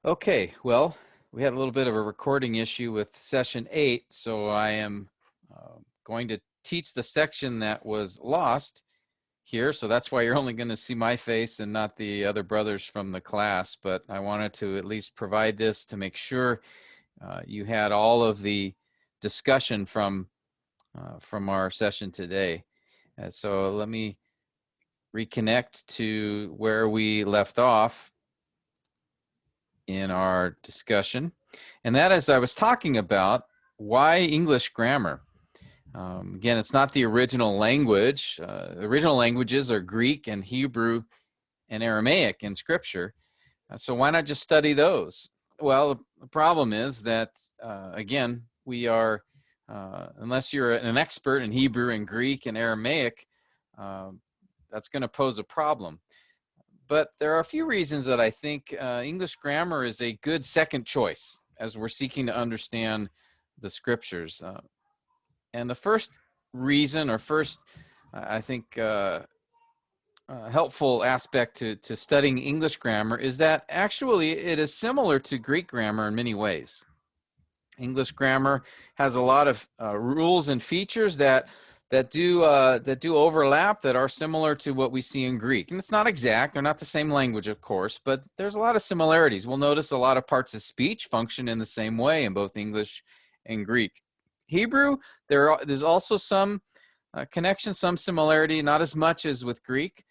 Okay, well, we had a little bit of a recording issue with session 8, so I am going to teach the section that was lost here, so that's why you're only going to see my face and not the other brothers from the class, but I wanted to at least provide this to make sure you had all of the discussion from our session today. So let me reconnect to where we left off in our discussion, and that is I was talking about why English grammar. Again, it's not the original language. The original languages are Greek and Hebrew and Aramaic in Scripture. So why not just study those? Well, the problem is that, again, we are, unless you're an expert in Hebrew and Greek and Aramaic, that's going to pose a problem. But there are a few reasons that I think English grammar is a good second choice as we're seeking to understand the Scriptures. And the first reason, or first, I think, helpful aspect to studying English grammar is that actually it is similar to Greek grammar in many ways. English grammar has a lot of rules and features that do overlap, that are similar to what we see in Greek. And it's not exact, they're not the same language, of course, but there's a lot of similarities. We'll notice a lot of parts of speech function in the same way in both English and Greek. Hebrew, there's also some connection, some similarity, not as much as with Greek,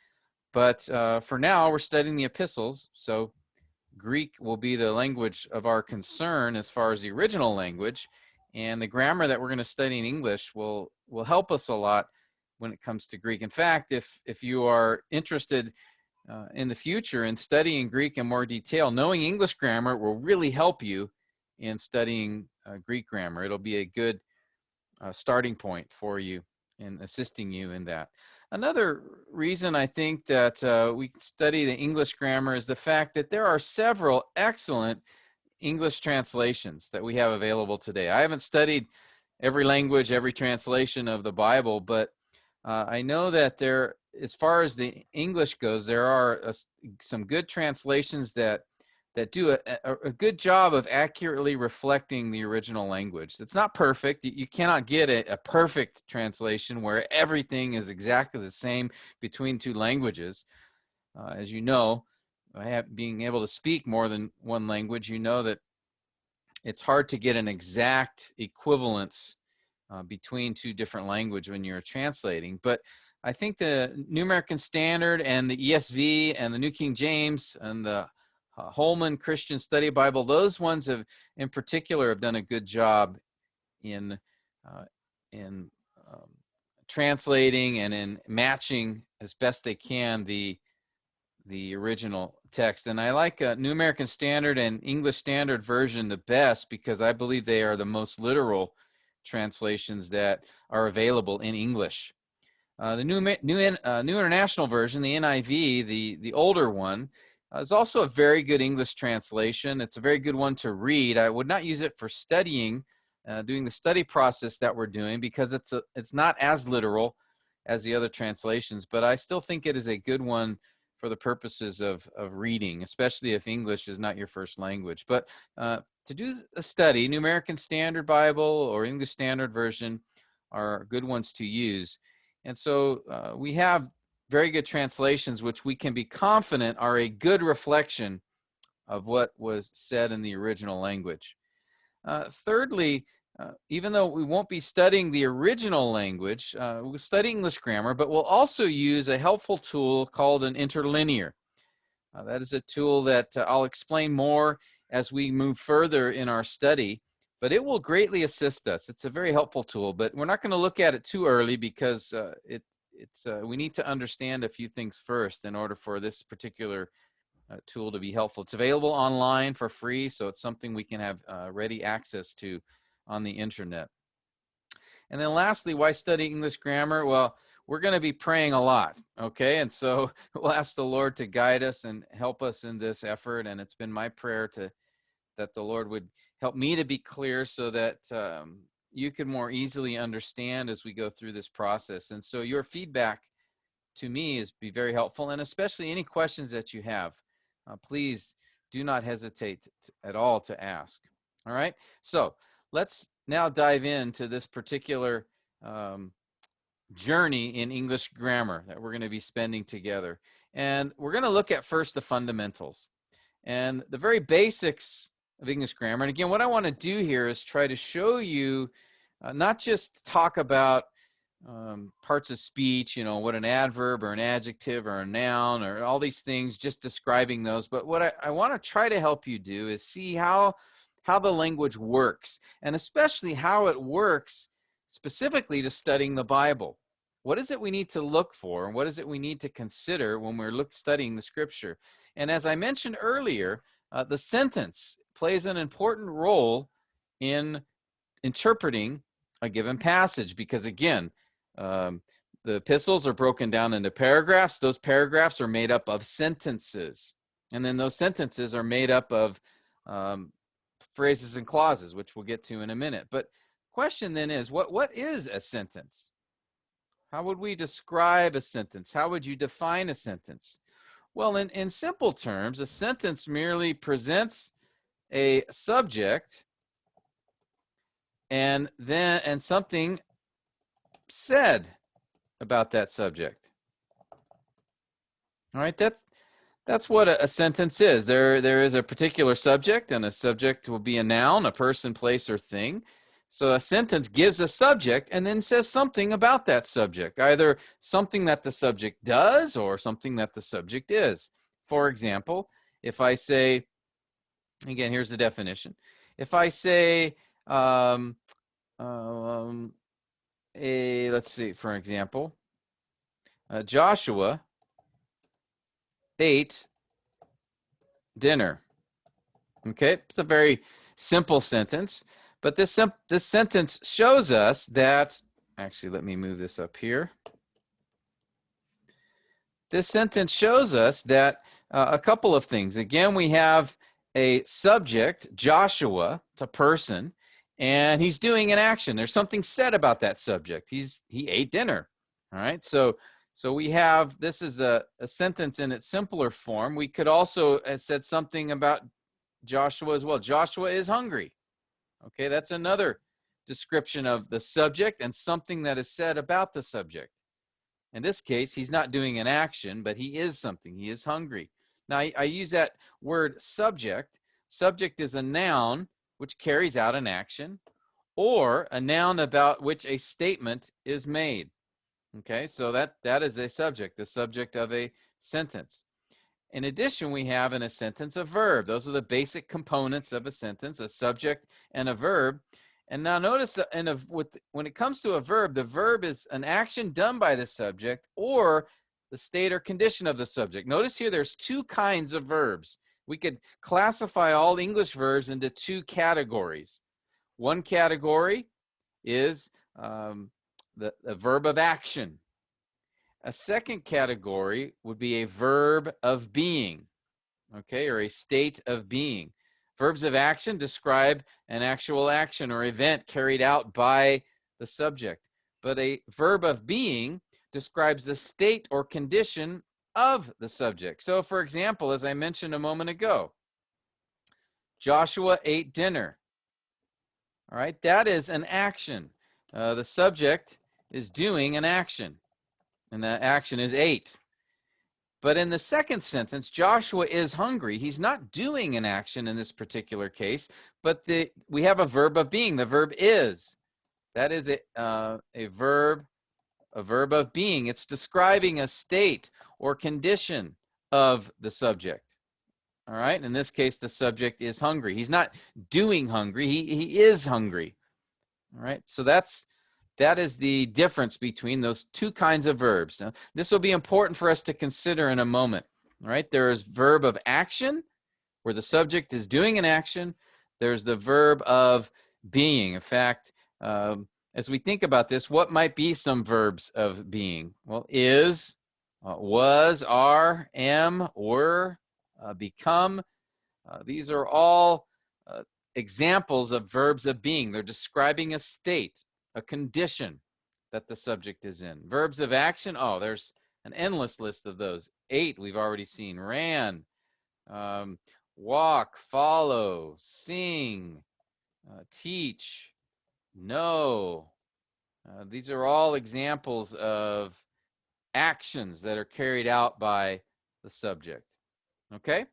but for now we're studying the epistles, so Greek will be the language of our concern as far as the original language, and the grammar that we're going to study in English will help us a lot when it comes to Greek. In fact, if you are interested in the future in studying Greek in more detail, knowing English grammar will really help you in studying Greek grammar. It'll be a good starting point for you in assisting you in that. Another reason I think that we study the English grammar is the fact that there are several excellent English translations that we have available today. I haven't studied every language, every translation of the Bible, but I know that there, as far as the English goes, there are some good translations that do a good job of accurately reflecting the original language. It's not perfect. You cannot get a perfect translation where everything is exactly the same between two languages. As you know, being able to speak more than one language, you know that it's hard to get an exact equivalence between two different languages when you're translating. But I think the New American Standard and the ESV and the New King James and the Holman Christian Study Bible, those ones have, in particular, have done a good job in translating and in matching as best they can the original text. And I like New American Standard and English Standard Version the best because I believe they are the most literal translations that are available in English. The New International Version, the NIV, the older one, is also a very good English translation. It's a very good one to read. I would not use it for studying, doing the study process that we're doing, because it's not as literal as the other translations, but I still think it is a good one for the purposes of reading, especially if English is not your first language. But to do a study, New American Standard Bible or English Standard Version are good ones to use. And so we have very good translations, which we can be confident are a good reflection of what was said in the original language. Thirdly, even though we won't be studying the original language, we'll study English grammar, but we'll also use a helpful tool called an interlinear. That is a tool that I'll explain more as we move further in our study, but it will greatly assist us. It's a very helpful tool, but we're not going to look at it too early because we need to understand a few things first in order for this particular tool to be helpful. It's available online for free, so it's something we can have ready access to on the internet. And then lastly, why study English grammar? Well, we're going to be praying a lot, okay? And so we'll ask the Lord to guide us and help us in this effort, and it's been my prayer that the Lord would help me to be clear so that you can more easily understand as we go through this process. And so your feedback to me is be very helpful, and especially any questions that you have. Please do not hesitate at all to ask. All right, so let's now dive into this particular journey in English grammar that we're going to be spending together. And we're going to look at first the fundamentals and the very basics of English grammar. And again, what I want to do here is try to show you, not just talk about parts of speech, what an adverb or an adjective or a noun or all these things, just describing those. But what I want to try to help you do is see how the language works, and especially how it works specifically to studying the Bible. What is it we need to look for, and what is it we need to consider when we're studying the scripture? And as I mentioned earlier, the sentence plays an important role in interpreting a given passage, because again, the epistles are broken down into paragraphs. Those paragraphs are made up of sentences, and then those sentences are made up of phrases and clauses, which we'll get to in a minute. But the question then is, what is a sentence? How would we describe a sentence? How would you define a sentence? Well, in simple terms, a sentence merely presents a subject and something said about that subject. All right, that's what a sentence is. There is a particular subject, and a subject will be a noun, a person, place, or thing. So a sentence gives a subject and then says something about that subject, either something that the subject does or something that the subject is. For example, if I say, again, here's the definition. If I say, let's see, for example, Joshua ate dinner. Okay, it's a very simple sentence, but this sentence shows us that, actually, let me move this up here. This sentence shows us that a couple of things. Again, we have a subject, Joshua, it's a person, and he's doing an action. There's something said about that subject. He ate dinner. All right, so we have, this is a sentence in its simpler form. We could also have said something about Joshua as well. Joshua is hungry. Okay, that's another description of the subject and something that is said about the subject. In this case, he's not doing an action, but he is something. He is hungry. Now, I use that word subject. Subject is a noun which carries out an action, or a noun about which a statement is made. Okay, so that is a subject, the subject of a sentence. In addition, we have in a sentence a verb. Those are the basic components of a sentence, a subject and a verb. And now notice that when it comes to a verb, the verb is an action done by the subject or the state or condition of the subject. Notice here there's two kinds of verbs. We could classify all English verbs into two categories. One category is the verb of action. A second category would be a verb of being, okay, or a state of being. Verbs of action describe an actual action or event carried out by the subject, but a verb of being describes the state or condition of the subject. So, for example, as I mentioned a moment ago, Joshua ate dinner. All right, that is an action. The subject is doing an action, and that action is ate. But in the second sentence, Joshua is hungry. He's not doing an action in this particular case, but we have a verb of being. The verb is. That is a verb of being. It's describing a state or condition of the subject. All right. In this case, the subject is hungry. He's not doing hungry. He is hungry. All right. So that is the difference between those two kinds of verbs. Now, this will be important for us to consider in a moment. All right. There is verb of action, where the subject is doing an action. There's the verb of being. In fact, as we think about this, what might be some verbs of being? Well, is, was, are, am, were, become. These are all examples of verbs of being. They're describing a state, a condition that the subject is in. Verbs of action, there's an endless list of those. Ate, we've already seen. Ran, walk, follow, sing, teach, know. These are all examples of actions that are carried out by the subject. Okay?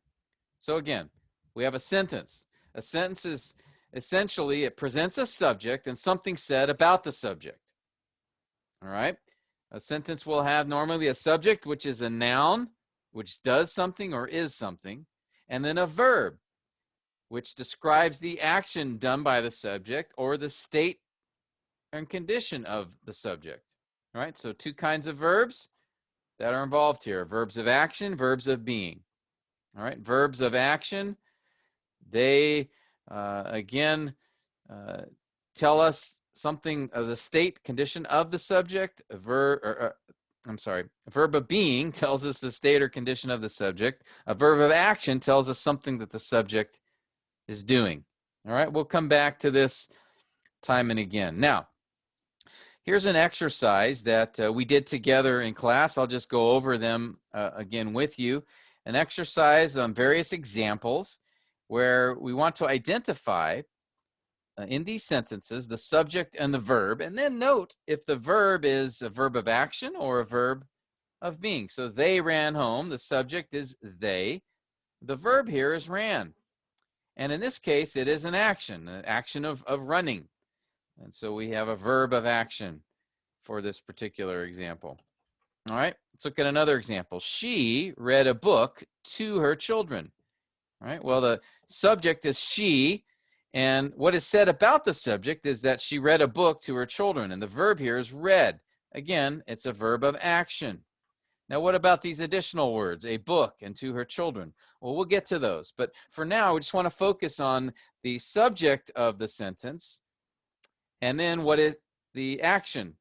So again, we have a sentence. A sentence is essentially, it presents a subject and something said about the subject. All right? A sentence will have normally a subject, which is a noun, which does something or is something, and then a verb, which describes the action done by the subject or the state and condition of the subject. All right? So two kinds of verbs that are involved here: verbs of action, verbs of being. All right? Verbs of action, they again tell us something of the state condition of the subject. A verb of being tells us the state or condition of the subject. A verb of action tells us something that the subject is doing. All right, we'll come back to this time and again. Now, here's an exercise that we did together in class. I'll just go over them again with you. An exercise on various examples where we want to identify in these sentences the subject and the verb, and then note if the verb is a verb of action or a verb of being. So they ran home. The subject is they. The verb here is ran. And in this case, it is an action of running. And so we have a verb of action for this particular example. All right, let's look at another example. She read a book to her children. All right, well, the subject is she, and what is said about the subject is that she read a book to her children, and the verb here is read. Again, it's a verb of action. Now, what about these additional words, a book and to her children? Well, we'll get to those, but for now, we just want to focus on the subject of the sentence, and then what is the action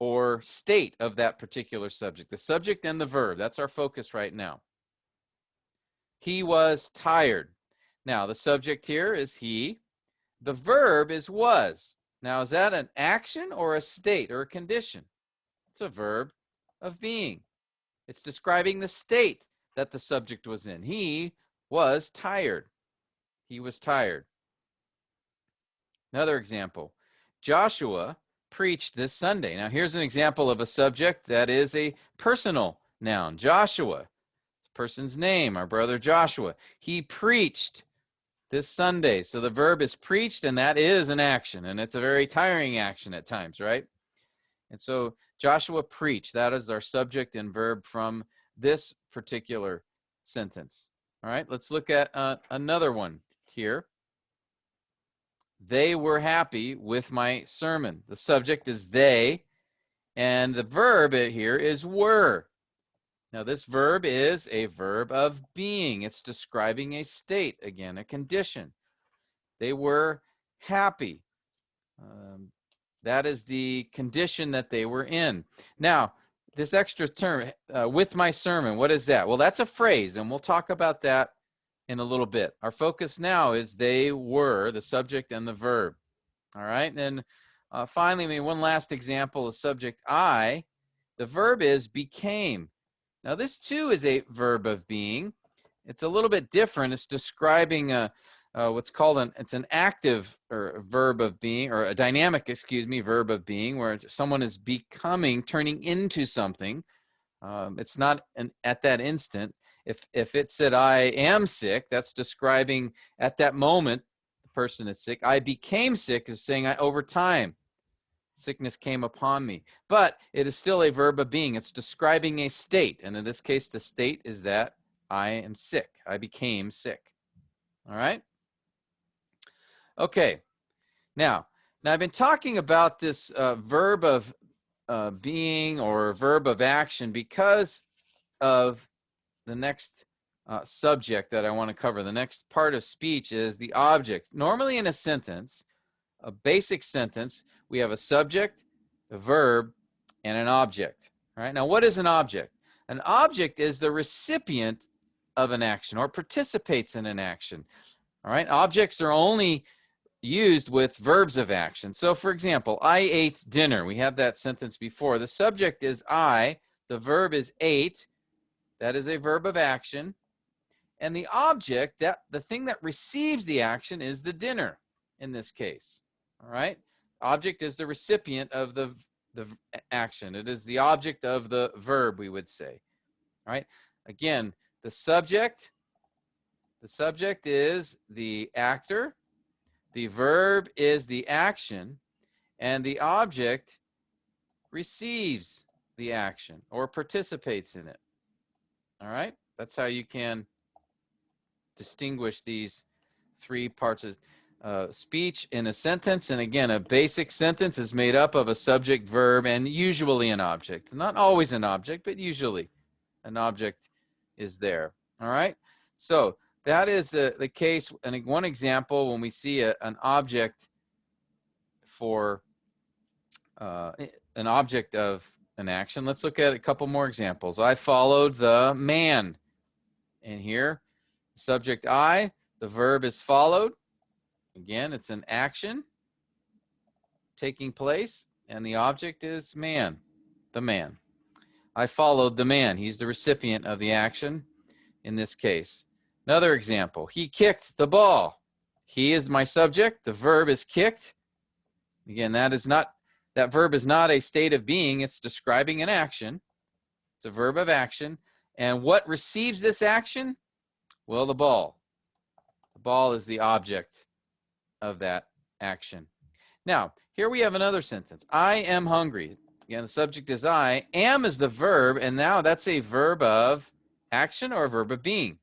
or state of that particular subject, the subject and the verb. That's our focus right now. He was tired. Now, the subject here is he. The verb is was. Now, is that an action or a state or a condition? It's a verb of being. It's describing the state that the subject was in. He was tired. He was tired. Another example. Joshua preached this Sunday. Now, here's an example of a subject that is a personal noun. Joshua, this person's name, our brother Joshua. He preached this Sunday. So the verb is preached, and that is an action, and it's a very tiring action at times, right? And so Joshua preached. That is our subject and verb from this particular sentence. All right, let's look at another one here. They were happy with my sermon. The subject is they, and the verb here is were. Now, this verb is a verb of being. It's describing a state, again, a condition. They were happy. That is the condition that they were in. Now, this extra term, with my sermon, what is that? Well, that's a phrase, and we'll talk about that in a little bit. Our focus now is they were, the subject and the verb. All right, and then finally, one last example, the subject I. The verb is became. Now, this too is a verb of being. It's a little bit different. It's describing what's called it's an active or verb of being, or a dynamic, verb of being, where someone is becoming, turning into something. It's not at that instant. If it said, I am sick, that's describing at that moment the person is sick. I became sick is saying over time, sickness came upon me. But it is still a verb of being. It's describing a state. And in this case, the state is that I am sick. I became sick. All right? Okay. Now I've been talking about this verb of being or verb of action because of the next subject that I want to cover. The next part of speech is the object. Normally in a sentence, a basic sentence, we have a subject, a verb, and an object. All right. Now, what is an object? An object is the recipient of an action or participates in an action. All right. Objects are only used with verbs of action. So, for example, I ate dinner. We had that sentence before. The subject is I. The verb is ate. That is a verb of action. And the object, that the thing that receives the action, is the dinner in this case. All right. Object is the recipient of the action. It is the object of the verb, we would say. All right. Again, the subject is the actor, the verb is the action, and the object receives the action or participates in it. All right. That's how you can distinguish these three parts of speech in a sentence. And again, a basic sentence is made up of a subject, verb, and usually an object. Not always an object, but usually an object is there. All right. So that is the case. And one example when we see an object for an object of an action. Let's look at a couple more examples. I followed the man. And here, subject I, the verb is followed. Again, it's an action taking place, and the object is man, the man. I followed the man. He's the recipient of the action in this case. Another example, he kicked the ball. He is my subject. The verb is kicked. Again, that verb is not a state of being. It's describing an action. It's a verb of action. And what receives this action? Well, the ball. The ball is the object of that action. Now, here we have another sentence. I am hungry. Again, the subject is I. Am is the verb, and now that's a verb of action or a verb of being.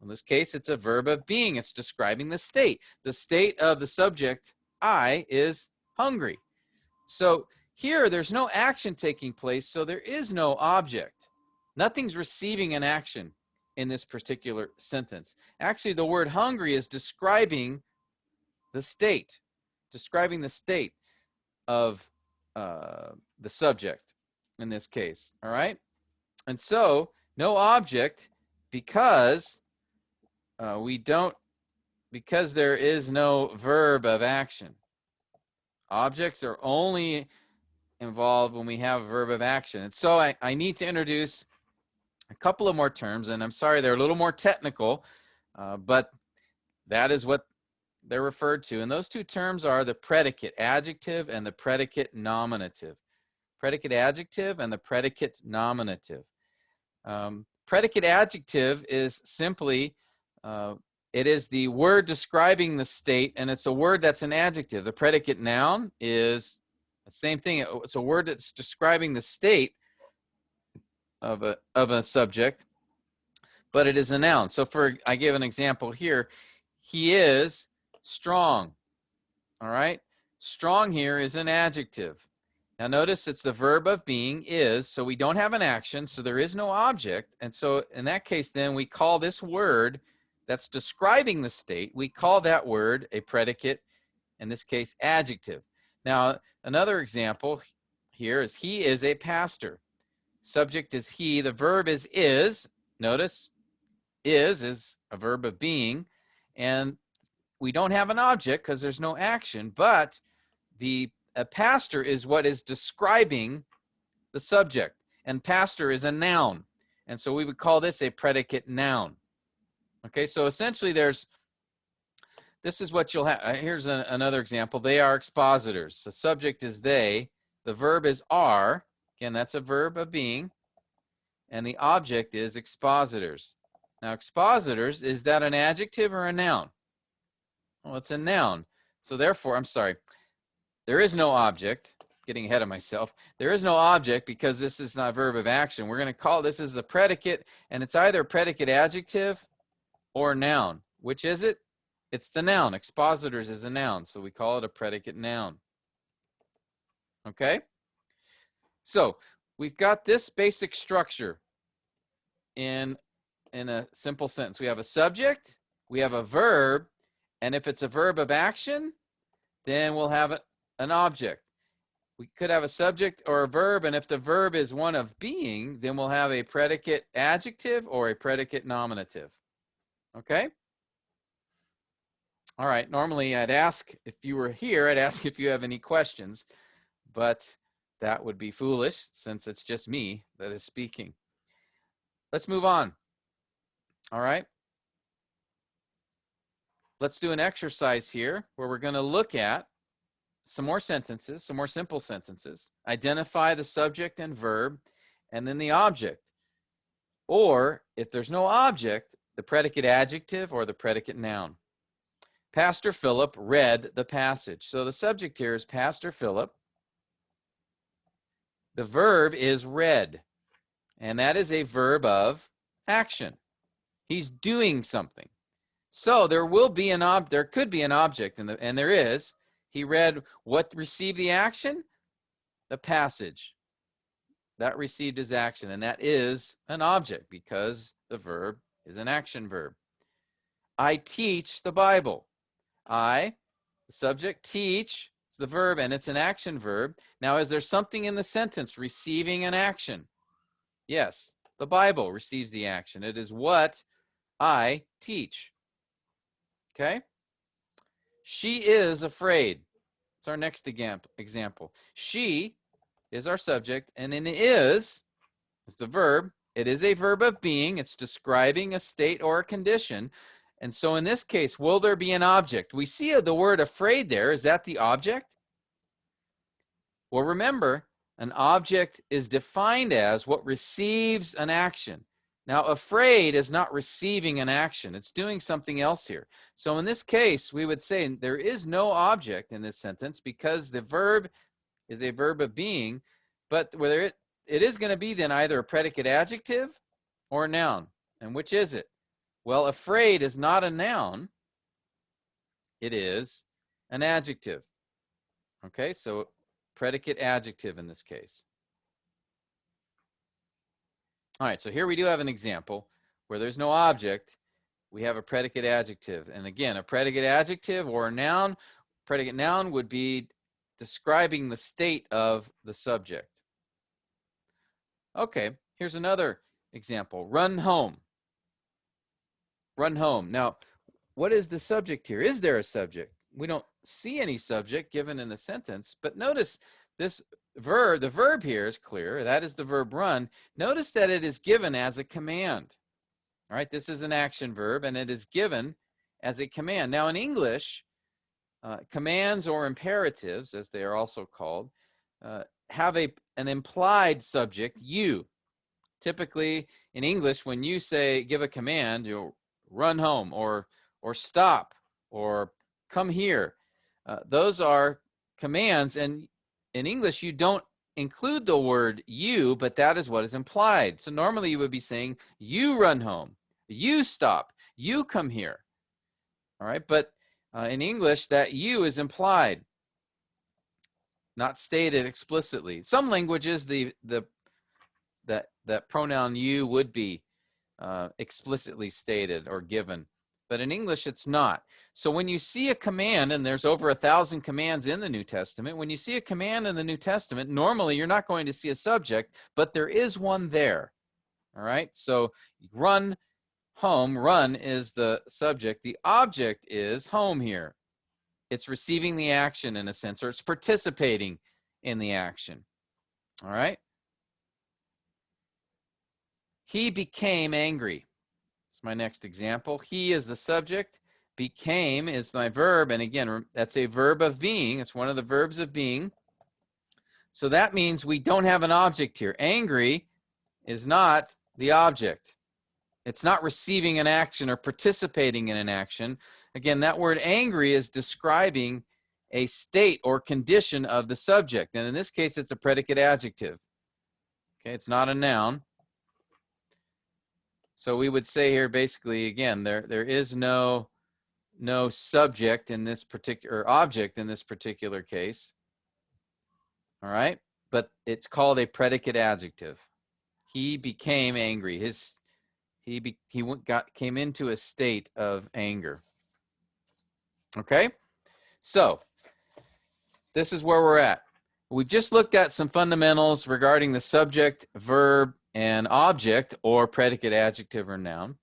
In this case, it's a verb of being. It's describing the state. The state of the subject, I, is hungry. So here, there's no action taking place, so there is no object. Nothing's receiving an action in this particular sentence. Actually, the word hungry is describing the state of the subject in this case. All right. And so no object because because there is no verb of action. Objects are only involved when we have a verb of action. And so I need to introduce a couple of more terms, and I'm sorry they're a little more technical, but that is what they're referred to. And those two terms are the predicate adjective and the predicate nominative. Predicate adjective and the predicate nominative. Predicate adjective is simply, it is the word describing the state, and it's a word that's an adjective. The predicate noun is the same thing. It's a word that's describing the state of a subject, but it is a noun. So I give an example here. He is strong. All right. Strong here is an adjective. Now notice it's the verb of being is, so we don't have an action, so there is no object. And so in that case, then we call this word that's describing the state, we call that word a predicate, in this case, adjective. Now, another example here is he is a pastor. Subject is he, the verb is. Notice is a verb of being, and we don't have an object because there's no action, but a pastor is what is describing the subject, and pastor is a noun, and so we would call this a predicate noun. Okay, so essentially this is what you'll have. Here's another example. They are expositors. The subject is they, the verb is are, again that's a verb of being, and the object is expositors. Now expositors, is that an adjective or a noun? Well, it's a noun. So therefore, I'm sorry, there is no object. Getting ahead of myself. There is no object because this is not a verb of action. We're going to call this is the predicate, and it's either a predicate adjective or a noun. Which is it? It's the noun. Expositors is a noun, so we call it a predicate noun. Okay? So we've got this basic structure in a simple sentence. We have a subject, we have a verb, and if it's a verb of action, then we'll have an object. We could have a subject or a verb, and if the verb is one of being, then we'll have a predicate adjective or a predicate nominative. Okay? All right, normally I'd ask, if you were here, I'd ask if you have any questions, but that would be foolish since it's just me that is speaking. Let's move on. All right, let's do an exercise here where we're going to look at some more sentences, some more simple sentences, identify the subject and verb, and then the object. Or if there's no object, the predicate adjective or the predicate noun. Pastor Philip read the passage. So the subject here is Pastor Philip. The verb is read, and that is a verb of action. He's doing something. So there will be there could be an object, and there is. He read what received the action? The passage. That received his action, and that is an object because the verb is an action verb. I teach the Bible. I, the subject, teach, it's the verb, and it's an action verb. Now, is there something in the sentence receiving an action? Yes, the Bible receives the action. It is what I teach. Okay? She is afraid. It's our next example. She is our subject, and then is the verb. It is a verb of being. It's describing a state or a condition. And so in this case, will there be an object? We see the word afraid there. Is that the object? Well, remember, an object is defined as what receives an action. Now, afraid is not receiving an action. It's doing something else here. So in this case, we would say there is no object in this sentence because the verb is a verb of being, but whether it is going to be then either a predicate adjective or a noun. And which is it? Well, afraid is not a noun. It is an adjective. Okay, so predicate adjective in this case. All right, so here we do have an example where there's no object. We have a predicate adjective. And again, a predicate adjective or a noun, predicate noun would be describing the state of the subject. Okay, here's another example. Run home. Run home. Now, what is the subject here? Is there a subject? We don't see any subject given in the sentence, but notice this verb, the verb here is clear. That is the verb run. Notice that it is given as a command. All right, this is an action verb, and it is given as a command. Now, in English, commands or imperatives, as they are also called, have an implied subject, you. Typically, in English, when you say, give a command, you'll run home or stop or come here. Those are commands, and in English, you don't include the word you, but that is what is implied. So normally you would be saying, you run home, you stop, you come here. All right, but in English, that you is implied, not stated explicitly. Some languages, that pronoun you would be explicitly stated or given, but in English it's not. So when you see a command, and there's over 1,000 commands in the New Testament, when you see a command in the New Testament, normally you're not going to see a subject, but there is one there. All right, so run home, run is the subject. The object is home here. It's receiving the action in a sense, or it's participating in the action. All right. He became angry. That's my next example. He is the subject. Became is my verb. And again, that's a verb of being. It's one of the verbs of being. So that means we don't have an object here. Angry is not the object. It's not receiving an action or participating in an action. Again, that word angry is describing a state or condition of the subject. And in this case, it's a predicate adjective. Okay, it's not a noun. So we would say here basically, again, there is no subject in this particular object in this particular case. All right, but it's called a predicate adjective. He became angry. He came into a state of anger. Okay, so this is where we're at. We've just looked at some fundamentals regarding the subject, verb, and object, or predicate adjective or noun.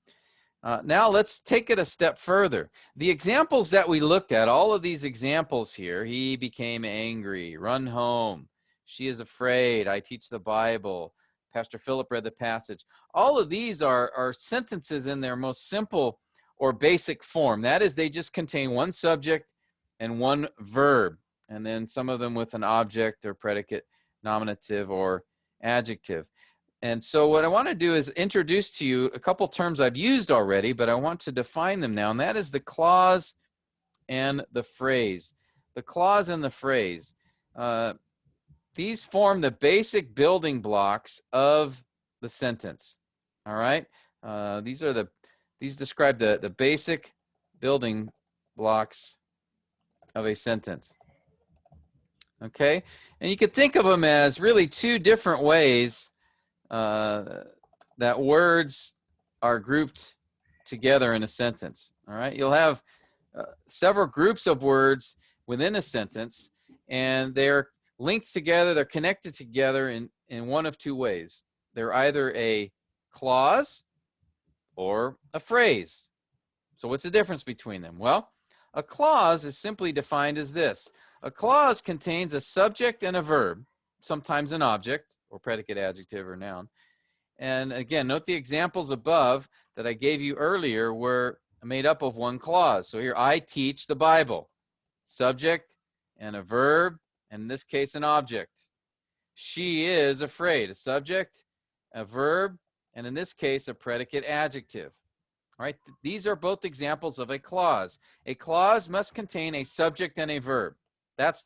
Now let's take it a step further. The examples that we looked at, all of these examples here, he became angry, run home, she is afraid, I teach the Bible, Pastor Philip read the passage. All of these are sentences in their most simple or basic form. That is, they just contain one subject and one verb, and then some of them with an object or predicate, nominative, or adjective. And so what I want to do is introduce to you a couple terms I've used already, but I want to define them now, and that is the clause and the phrase. The clause and the phrase. These form the basic building blocks of the sentence. All right? These describe the basic building blocks of a sentence. Okay? And you could think of them as really two different ways that words are grouped together in a sentence. All right? You'll have several groups of words within a sentence, and they're linked together, they're connected together in one of two ways. They're either a clause or a phrase. So what's the difference between them? Well, a clause is simply defined as this. A clause contains a subject and a verb, sometimes an object or predicate, adjective, or noun. And again, note the examples above that I gave you earlier were made up of one clause. So here, I teach the Bible. Subject and a verb, and in this case, an object. She is afraid. A subject, a verb, and in this case, a predicate, adjective. All right, these are both examples of a clause. A clause must contain a subject and a verb. That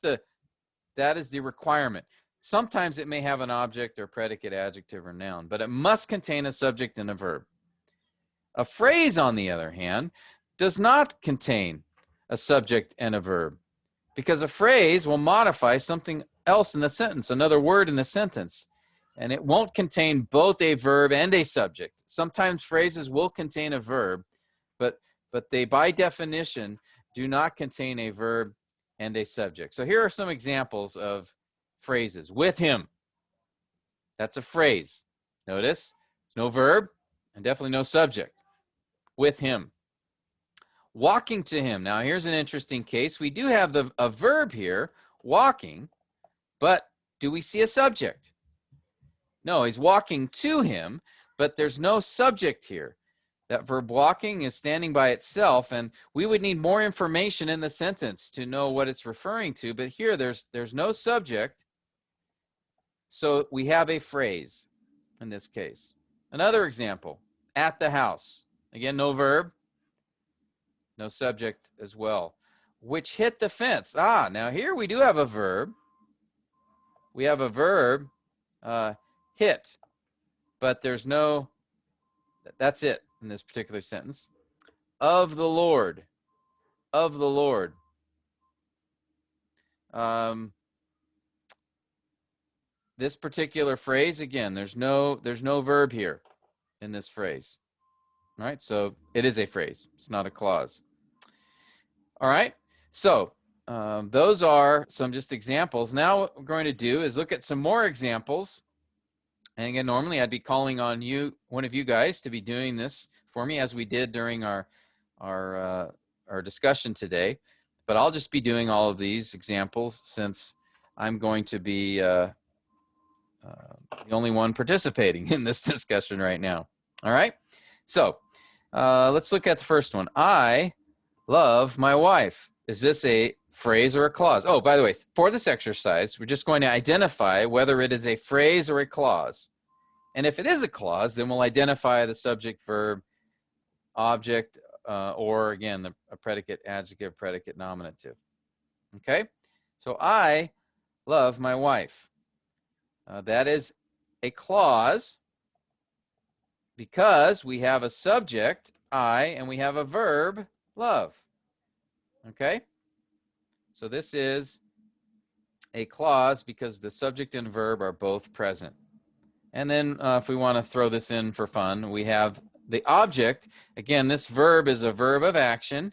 is the requirement. Sometimes it may have an object or predicate, adjective, or noun, but it must contain a subject and a verb. A phrase, on the other hand, does not contain a subject and a verb, because a phrase will modify something else in the sentence, another word in the sentence, and it won't contain both a verb and a subject. Sometimes phrases will contain a verb, but they, by definition, do not contain a verb and a subject. So here are some examples of phrases. With him. That's a phrase. Notice, no verb and definitely no subject. With him. Walking to him. Now, here's an interesting case. We do have a verb here, walking, but do we see a subject? No, he's walking to him, but there's no subject here. That verb walking is standing by itself, and we would need more information in the sentence to know what it's referring to, but here there's no subject, so we have a phrase in this case. Another example, at the house. Again, no verb, no subject as well. Which hit the fence. Now here we do have a verb. We have a verb, hit, but there's no, that's it in this particular sentence. Of the Lord. Of the Lord. This particular phrase, again, there's no verb here in this phrase. All right, so it is a phrase. It's not a clause. All right, so those are some just examples. Now what we're going to do is look at some more examples. And again, normally I'd be calling on you, one of you guys, to be doing this for me, as we did during our discussion today. But I'll just be doing all of these examples since I'm going to be the only one participating in this discussion right now. All right, so let's look at the first one. I love my wife. Is this a phrase or a clause? Oh, by the way, for this exercise, we're just going to identify whether it is a phrase or a clause. And if it is a clause, then we'll identify the subject, verb, object, or again, a predicate, adjective, predicate, nominative. Okay? So I love my wife. That is a clause because we have a subject, I, and we have a verb, love. Okay? So this is a clause because the subject and verb are both present. And then if we want to throw this in for fun, we have the object. Again, this verb is a verb of action.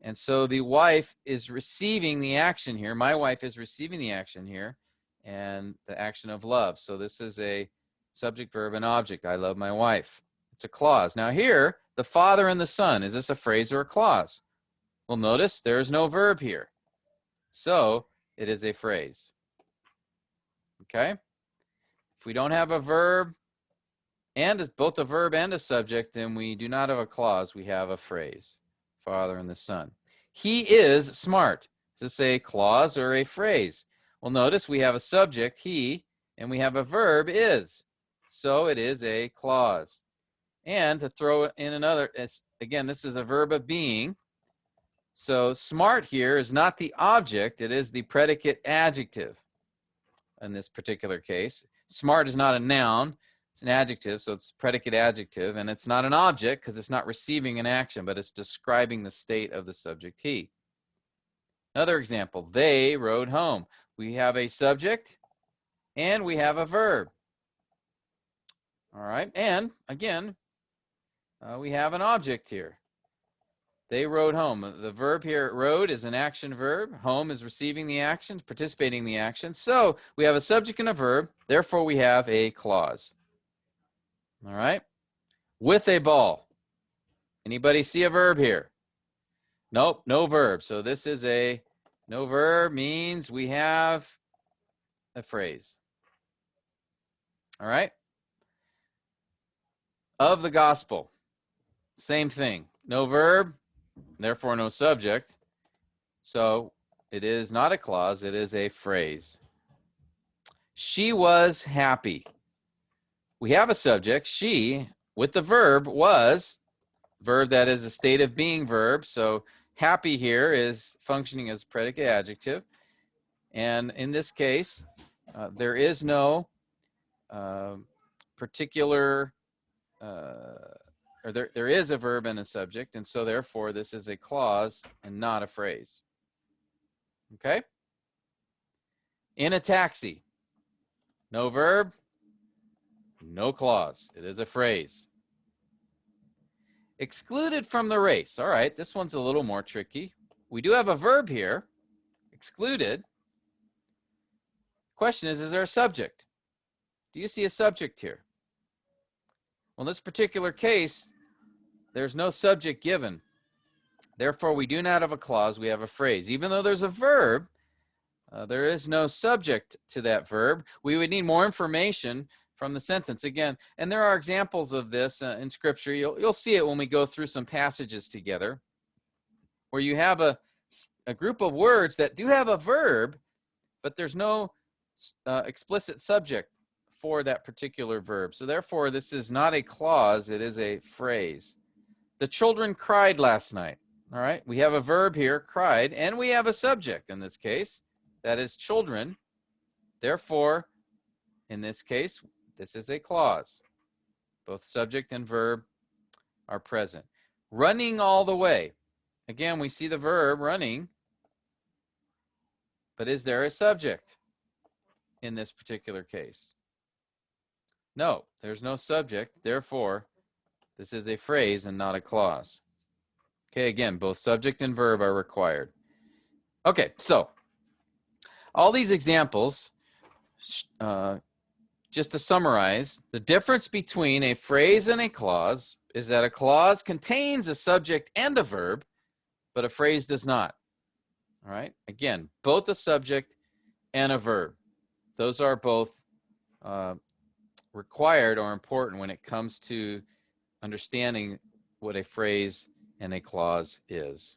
And so the wife is receiving the action here. My wife is receiving the action here, and the action of love. So this is a subject, verb, and object. I love my wife. It's a clause. Now here, the father and the son. Is this a phrase or a clause? Well, notice there is no verb here. So it is a phrase. Okay? If we don't have a verb and it's both a verb and a subject, then we do not have a clause, we have a phrase. Father and the Son. He is smart. Is this a clause or a phrase? Well, notice we have a subject, he, and we have a verb, is. So it is a clause. And to throw in another, again, this is a verb of being. So smart here is not the object, it is the predicate adjective in this particular case. Smart is not a noun, it's an adjective, so it's predicate adjective, and it's not an object because it's not receiving an action, but it's describing the state of the subject, he. Another example, they rode home. We have a subject and we have a verb. All right, and again, we have an object here. They rode home. The verb here, rode, is an action verb. Home is receiving the action, participating in the action. So we have a subject and a verb. Therefore, we have a clause. All right. With a ball. Anybody see a verb here? Nope, no verb. So this is no verb means we have a phrase. All right. Of the gospel. Same thing. No verb, therefore no subject. So it is not a clause, it is a phrase. She was happy. We have a subject, she, with the verb was, verb that is a state of being verb. So happy here is functioning as predicate adjective. And in this case, there is no particular, or there is a verb and a subject, and so therefore this is a clause and not a phrase. Okay? In a taxi. No verb, no clause. It is a phrase. Excluded from the race. All right, this one's a little more tricky. We do have a verb here, excluded. Question is there a subject? Do you see a subject here? Well, in this particular case, there's no subject given. Therefore, we do not have a clause, we have a phrase. Even though there's a verb, there is no subject to that verb. We would need more information from the sentence again. And there are examples of this in Scripture. You'll see it when we go through some passages together, where you have a group of words that do have a verb, but there's no explicit subject for that particular verb. So therefore, this is not a clause, it is a phrase. The children cried last night. All right, we have a verb here, cried, and we have a subject in this case, that is children. Therefore, in this case, this is a clause. Both subject and verb are present. Running all the way. Again, we see the verb running, but is there a subject in this particular case? No, there's no subject. Therefore, this is a phrase and not a clause. Okay, again, both subject and verb are required. Okay, so all these examples, just to summarize, the difference between a phrase and a clause is that a clause contains a subject and a verb, but a phrase does not. All right, again, both a subject and a verb. Those are both required or important when it comes to understanding what a phrase and a clause is.